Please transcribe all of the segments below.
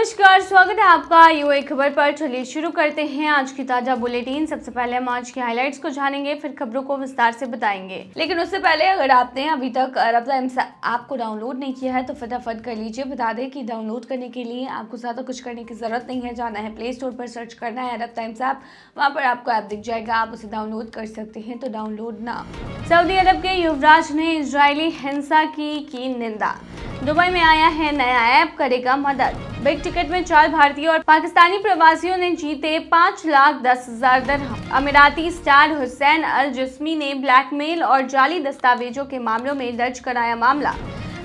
नमस्कार, स्वागत है आपका यूए खबर पर। चलिए शुरू करते हैं आज की ताजा बुलेटिन। सबसे पहले हम आज की हाइलाइट्स को जानेंगे, फिर खबरों को विस्तार से बताएंगे। लेकिन उससे पहले अगर आपने अभी तक अरब टाइम्स ऐप को डाउनलोड नहीं किया है तो फटाफट कर लीजिए। बता दें कि डाउनलोड करने के लिए आपको ज़्यादा कुछ करने की जरूरत नहीं है। जाना है प्ले स्टोर पर, सर्च करना है अरब टाइम्स ऐप, वहाँ पर आपको ऐप दिख जाएगा, आप उसे डाउनलोड कर सकते हैं। तो डाउनलोड ना। सऊदी अरब के युवराज ने इजरायली हिंसा की निंदा। दुबई में आया है नया ऐप, करेगा मदद। बिग टिकट में 4 भारतीय और पाकिस्तानी प्रवासियों ने जीते 5,10,000 दिरहम। अमीराती स्टार हुसैन अल जिस्मी ने ब्लैकमेल और जाली दस्तावेजों के मामलों में दर्ज कराया मामला।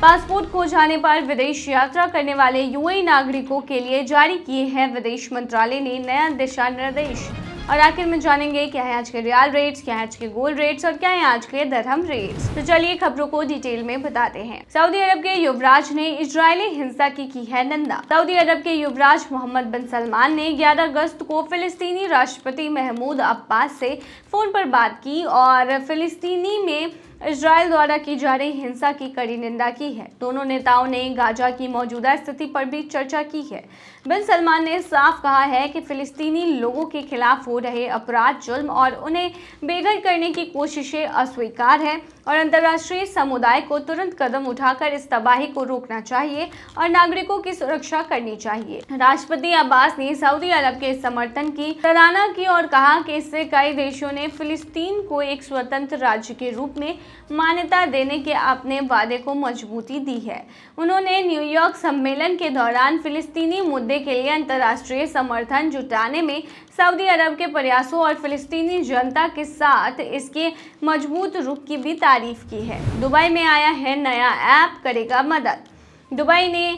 पासपोर्ट खो जाने पर विदेश यात्रा करने वाले यूएई नागरिकों के लिए जारी किए हैं विदेश मंत्रालय ने नया दिशा निर्देश। और आखिर में जानेंगे क्या है आज के रियाल रेट्स, क्या है आज के गोल्ड रेट्स और क्या है आज के दिरहम रेट्स। तो चलिए खबरों को डिटेल में बताते हैं। सऊदी अरब के युवराज ने इजरायली हिंसा की है निंदा। सऊदी अरब के युवराज मोहम्मद बिन सलमान ने 11 अगस्त को फिलिस्तीनी राष्ट्रपति महमूद अब्बास से फोन पर बात की और फिलिस्तीनी में इजरायल द्वारा की जा रही हिंसा की कड़ी निंदा की है। दोनों नेताओं ने गाजा की मौजूदा स्थिति पर भी चर्चा की है। बिन सलमान ने साफ कहा है कि फिलिस्तीनी लोगों के खिलाफ हो रहे अपराध, जुल्म और उन्हें बेघर करने की कोशिशें अस्वीकार है और अंतर्राष्ट्रीय समुदाय को तुरंत कदम उठाकर इस तबाही को रोकना चाहिए और नागरिकों की सुरक्षा करनी चाहिए। राष्ट्रपति अब्बास ने सऊदी अरब के समर्थन की सराहना की और कहा कि इससे कई देशों ने फिलिस्तीन को एक स्वतंत्र राज्य के रूप में मान्यता देने के अपने वादे को मजबूती दी है। उन्होंने न्यूयॉर्क सम्मेलन के दौरान फिलिस्तीनी मुद्दे के लिए अंतर्राष्ट्रीय समर्थन जुटाने में सऊदी अरब के प्रयासों और फिलिस्तीनी जनता के साथ इसके मजबूत रुख की भी तारीफ की है। दुबई में आया है नया ऐप, करेगा मदद। दुबई ने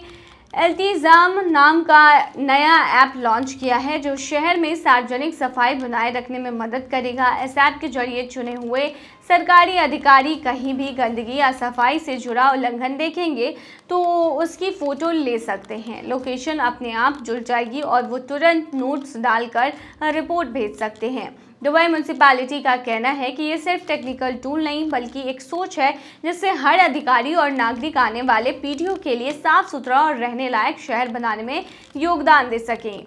इल्तिजाम नाम का नया ऐप लॉन्च किया है जो शहर में सार्वजनिक सफाई बनाए रखने में मदद करेगा। इस ऐप के जरिए चुने हुए सरकारी अधिकारी कहीं भी गंदगी या सफाई से जुड़ा उल्लंघन देखेंगे तो उसकी फोटो ले सकते हैं। लोकेशन अपने आप जुड़ जाएगी और वो तुरंत नोट्स डालकर रिपोर्ट भेज सकते हैं। दुबई म्यूनसिपैलिटी का कहना है कि ये सिर्फ टेक्निकल टूल नहीं बल्कि एक सोच है जिससे हर अधिकारी और नागरिक आने वाले पीढ़ियों के लिए साफ सुथरा और रहने लायक शहर बनाने में योगदान दे सकें।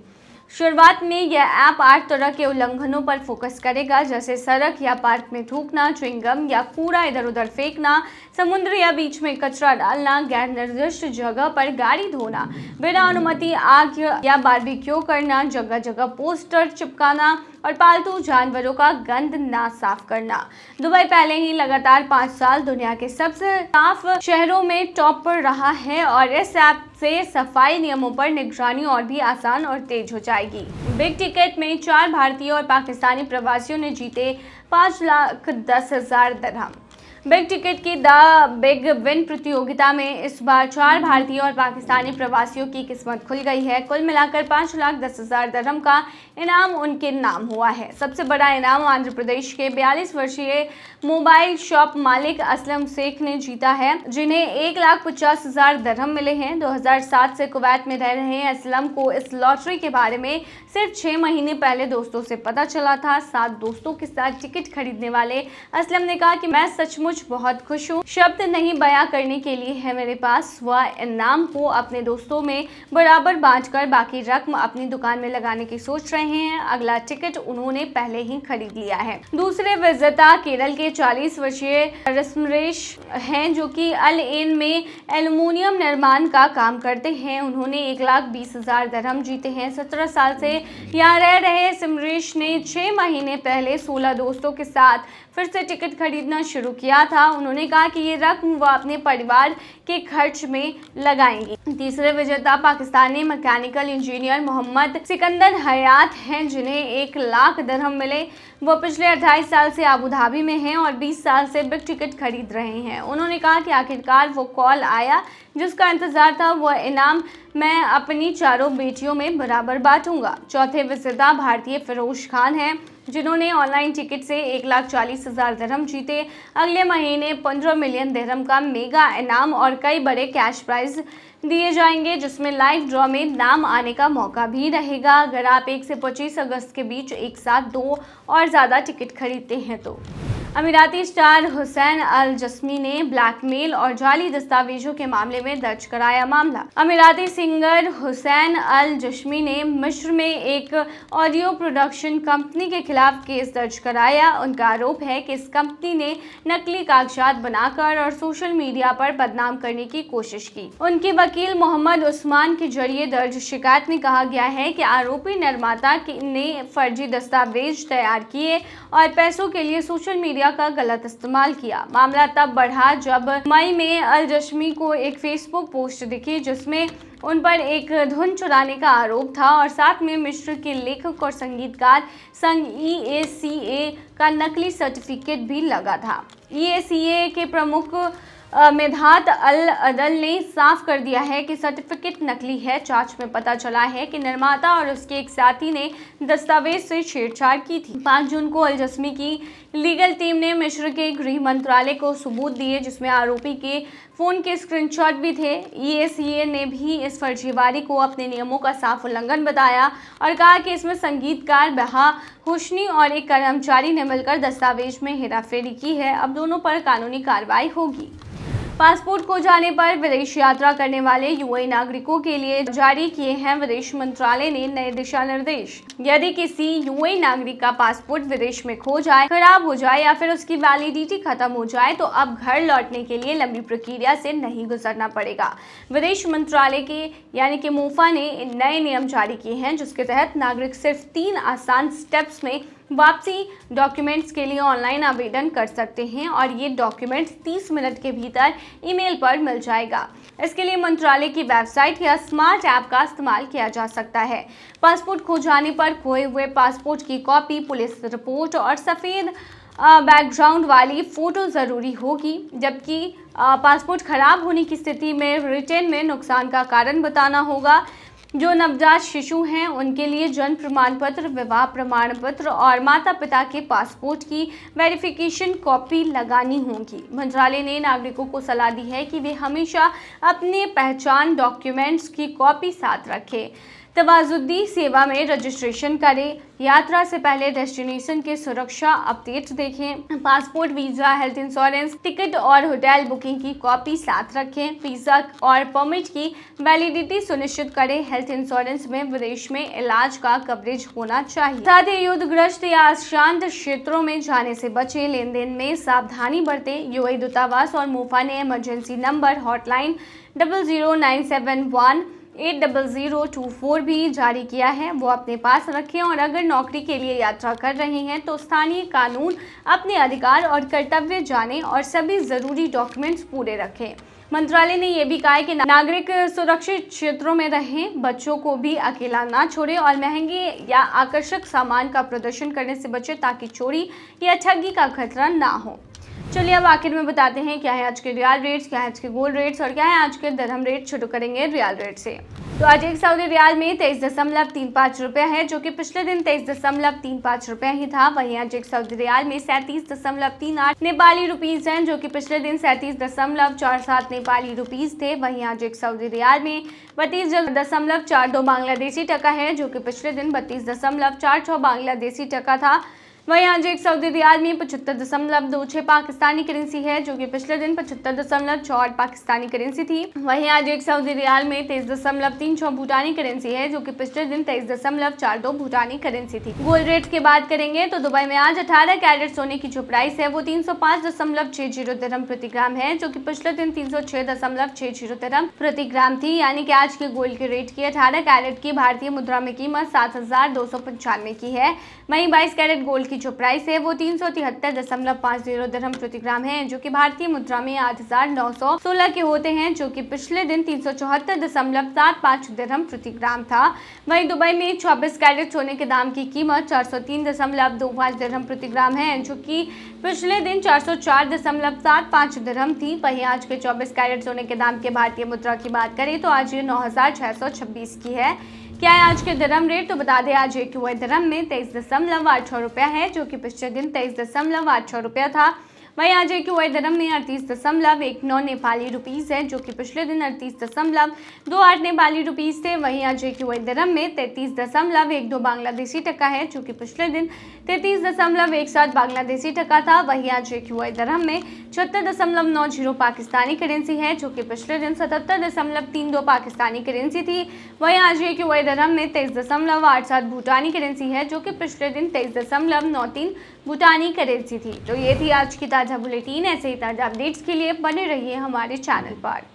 शुरुआत में यह ऐप 8 तरह के उल्लंघनों पर फोकस करेगा, जैसे सड़क या पार्क में थूकना, च्युइंगम या कूड़ा इधर उधर फेंकना, समुद्र या बीच में कचरा डालना, गैर निर्दिष्ट जगह पर गाड़ी धोना, बिना अनुमति आग या बारबेक्यू करना, जगह जगह पोस्टर चिपकाना और पालतू जानवरों का गंद ना साफ करना। दुबई पहले ही लगातार 5 साल दुनिया के सबसे साफ शहरों में टॉप पर रहा है और इस ऐप से सफाई नियमों पर निगरानी और भी आसान और तेज हो जाएगी। बिग टिकट में 4 भारतीय और पाकिस्तानी प्रवासियों ने जीते 5,10,000 दिरहम। बिग टिकट की द बिग विन प्रतियोगिता में इस बार 4 भारतीय और पाकिस्तानी प्रवासियों की किस्मत खुल गई है। कुल मिलाकर 5,10,000 दिरहम का इनाम उनके नाम हुआ है। सबसे बड़ा इनाम आंध्र प्रदेश के 42 वर्षीय मोबाइल शॉप मालिक असलम शेख ने जीता है, जिन्हें 1,50,000 दिरहम मिले हैं। 2007 से कुवैत में रह रहे असलम को इस लॉटरी के बारे में सिर्फ 6 महीने पहले दोस्तों से पता चला था। 7 दोस्तों के साथ टिकट खरीदने वाले असलम ने कहा कि मैं सचमुच बहुत खुश हूँ, शब्द नहीं बयां करने के लिए है मेरे पास। वह इनाम को अपने दोस्तों में बराबर बांटकर बाकी रकम अपनी दुकान में लगाने की सोच रहे हैं। अगला टिकट उन्होंने पहले ही खरीद लिया है। दूसरे विजेता केरल के 40 वर्षीय रस्मरेश हैं, जो कि अल एन में एल्युमिनियम निर्माण का काम करते हैं। उन्होंने 1,20,000 दिरहम जीते हैं। 17 साल से यहाँ रह रहे सिमरेश ने 6 महीने पहले 16 दोस्तों के साथ फिर से टिकट खरीदना शुरू किया था। उन्होंने कहा कि ये रकम वह अपने परिवार के खर्च में लगाएंगी। तीसरे विजेता पाकिस्तानी मैकेनिकल इंजीनियर मोहम्मद सिकंदर हयात हैं, जिन्हें 1,00,000 दिरहम मिले। वो पिछले 28 साल से अबू धाबी में हैं और 20 साल से बिग टिकट खरीद रहे हैं। उन्होंने कहा कि आखिरकार वो कॉल आया जिसका इंतजार था। वह इनाम मैं अपनी 4 बेटियों में बराबर बांटूंगा। चौथे विजेता भारतीय फिरोज खान हैं, जिन्होंने ऑनलाइन टिकट से 1,40,000 दिरहम जीते। अगले महीने 15 मिलियन दिरहम का मेगा इनाम और कई बड़े कैश प्राइज दिए जाएंगे, जिसमें लाइव ड्रॉ में नाम आने का मौका भी रहेगा अगर आप 1 से 25 अगस्त के बीच एक साथ 2 और ज़्यादा टिकट खरीदते हैं तो। अमीराती स्टार हुसैन अल जस्मी ने ब्लैकमेल और जाली दस्तावेजों के मामले में दर्ज कराया मामला। अमीराती सिंगर हुसैन अल जस्मी ने मिस्र में एक ऑडियो प्रोडक्शन कंपनी के खिलाफ केस दर्ज कराया। उनका आरोप है कि इस कंपनी ने नकली कागजात बनाकर और सोशल मीडिया पर बदनाम करने की कोशिश की। उनके वकील मोहम्मद उस्मान के जरिए दर्ज शिकायत में कहा गया है कि आरोपी निर्माता ने फर्जी दस्तावेज तैयार किए और पैसों के लिए सोशल मीडिया का गलत इस्तेमाल किया। मामला तब बढ़ा जब मई में अल जस्मी को एक फेसबुक पोस्ट दिखी जिसमें उन पर एक धुन चुराने का आरोप था और साथ में मिस्र के लेखक और संगीतकार संघ EACA का नकली सर्टिफिकेट भी लगा था। EACA के प्रमुख मेधात अल अदल ने साफ कर दिया है कि सर्टिफिकेट नकली है। जांच में पता चला है कि निर्माता और उसके एक साथी ने दस्तावेज से छेड़छाड़ की थी। 5 जून को अल जस्मी की लीगल टीम ने मिस्र के गृह मंत्रालय को सबूत दिए जिसमें आरोपी के फोन के स्क्रीनशॉट भी थे। EACA ने भी इस फर्जीवाड़े को अपने नियमों का साफ उल्लंघन बताया और कहा कि इसमें संगीतकार बहा हुस्नी और एक कर्मचारी ने मिलकर दस्तावेज में हेराफेरी की है। अब दोनों पर कानूनी कार्रवाई होगी। पासपोर्ट खो जाने पर विदेश यात्रा करने वाले UAE नागरिकों के लिए जारी किए हैं विदेश मंत्रालय ने नए दिशा निर्देश। यदि किसी UAE नागरिक का पासपोर्ट विदेश में खो जाए, खराब हो जाए या फिर उसकी वैलिडिटी खत्म हो जाए तो अब घर लौटने के लिए लंबी प्रक्रिया से नहीं गुजरना पड़ेगा। विदेश मंत्रालय के यानी कि MOFA ने नए नियम जारी किए हैं जिसके तहत नागरिक सिर्फ 3 आसान स्टेप्स में वापसी डॉक्यूमेंट्स के लिए ऑनलाइन आवेदन कर सकते हैं और ये डॉक्यूमेंट्स 30 मिनट के भीतर ईमेल पर मिल जाएगा। इसके लिए मंत्रालय की वेबसाइट या स्मार्ट ऐप का इस्तेमाल किया जा सकता है। पासपोर्ट खो जाने पर खोए हुए पासपोर्ट की कॉपी, पुलिस रिपोर्ट और सफ़ेद बैकग्राउंड वाली फ़ोटो ज़रूरी होगी, जबकि पासपोर्ट खराब होने की स्थिति में रिटर्न में नुकसान का कारण बताना होगा। जो नवजात शिशु हैं उनके लिए जन्म प्रमाण पत्र, विवाह प्रमाण पत्र और माता पिता के पासपोर्ट की वेरिफिकेशन कॉपी लगानी होगी। मंत्रालय ने नागरिकों को सलाह दी है कि वे हमेशा अपने पहचान डॉक्यूमेंट्स की कॉपी साथ रखें। तवाजुदी सेवा में रजिस्ट्रेशन करें। यात्रा से पहले डेस्टिनेशन के सुरक्षा अपडेट देखें। Passport, visa, health insurance, ticket और होटल बुकिंग की कॉपी साथ रखें। वीज़ा और परमिट की वैलिडिटी सुनिश्चित करें। हेल्थ इंश्योरेंस में विदेश में इलाज का कवरेज होना चाहिए। साथ ही युद्धग्रस्त या अशांत क्षेत्रों में जाने से बचें। लेन देन में सावधानी बरतें। UAE दूतावास और MOFA ने इमरजेंसी नंबर हॉटलाइन 00971 80024 भी जारी किया है, वो अपने पास रखें और अगर नौकरी के लिए यात्रा कर रहे हैं तो स्थानीय कानून, अपने अधिकार और कर्तव्य जानें और सभी ज़रूरी डॉक्यूमेंट्स पूरे रखें। मंत्रालय ने यह भी कहा है कि नागरिक सुरक्षित क्षेत्रों में रहें, बच्चों को भी अकेला ना छोड़ें और महंगे या आकर्षक सामान का प्रदर्शन करने से बचें ताकि चोरी या ठगी का खतरा ना हो। चलिए अब आखिर में बताते हैं क्या है आज के रियाल रेट्स, क्या है आज के गोल्ड रेट्स और क्या है आज के दिरहम रेट। शुरू करेंगे रियाल रेट से। तो आज एक सऊदी रियाल में 23.35 रुपया है जो कि पिछले दिन 23.35 रुपया ही था। वहीं आज एक सऊदी रियाल में 37.38 नेपाली रुपीस हैं जो कि पिछले दिन 37.47 नेपाली रुपीस थे। वहीं आज एक सऊदी रियाल में 32.42 बांग्लादेशी टका है जो कि पिछले दिन 32.46 बांग्लादेशी टका था। वहीं आज एक सऊदी रियाल में 75.26 पाकिस्तानी करेंसी है जो कि पिछले दिन 75.68 पाकिस्तानी करेंसी थी। वहीं आज एक सऊदी रियाल में 23.36 भूटानी करेंसी है जो कि पिछले दिन 23.42 भूटानी करेंसी थी। गोल्ड रेट की बात करेंगे तो दुबई में आज 18 कैरेट सोने की जो प्राइस है वो 305.60 दिरहम प्रति ग्राम है जो कि पिछले दिन 306.60 दिरहम प्रति ग्राम थी। यानी कि आज के गोल्ड के रेट की 18 कैरेट की भारतीय मुद्रा में कीमत 7,295 की है। वहीं 22 कैरेट गोल्ड की जो प्राइस है वो 373.50 दिरहम प्रति ग्राम है जो कि भारतीय मुद्रा में 8,916 के होते हैं जो कि पिछले दिन 374.75 दिरहम प्रति ग्राम था। वहीं दुबई में 24 कैरेट सोने के दाम की कीमत 403.25 दिरहम प्रति ग्राम है जो कि पिछले दिन 404.75 दिरहम थी। वहीं आज के 24 कैरेट सोने के दाम के भारतीय मुद्रा की बात करें तो आज ये 9,626 की है। क्या है आज के दिरहम रेट तो बता दें आज एक दिरहम में 23.86 रुपया है जो कि पिछले दिन 23.86 रुपया था। वहीं आज एक वाई दरम में 38.19 नेपाली रुपीज़ है, जो कि पिछले दिन 38.28 नेपाली रुपीज़ थे। वहीं आज एक वाई दरम में 33.12 बांग्लादेशी टका है, जो कि पिछले दिन 33.17 बांग्लादेशी टका था। वहीं आज एक वाई दरम में 76.90 पाकिस्तानी करेंसी है, जो कि पिछले दिन 77.32 पाकिस्तानी करेंसी थी। वहीं आज एक वाई दरम में 23.87 भूटानी करेंसी है, जो कि पिछले दिन 23.93 भूटानी करेंसी थी। तो ये थी आज की ताज़ा बुलेटिन। ऐसे ही ताज़ा अपडेट्स के लिए बने रहिए हमारे चैनल पर।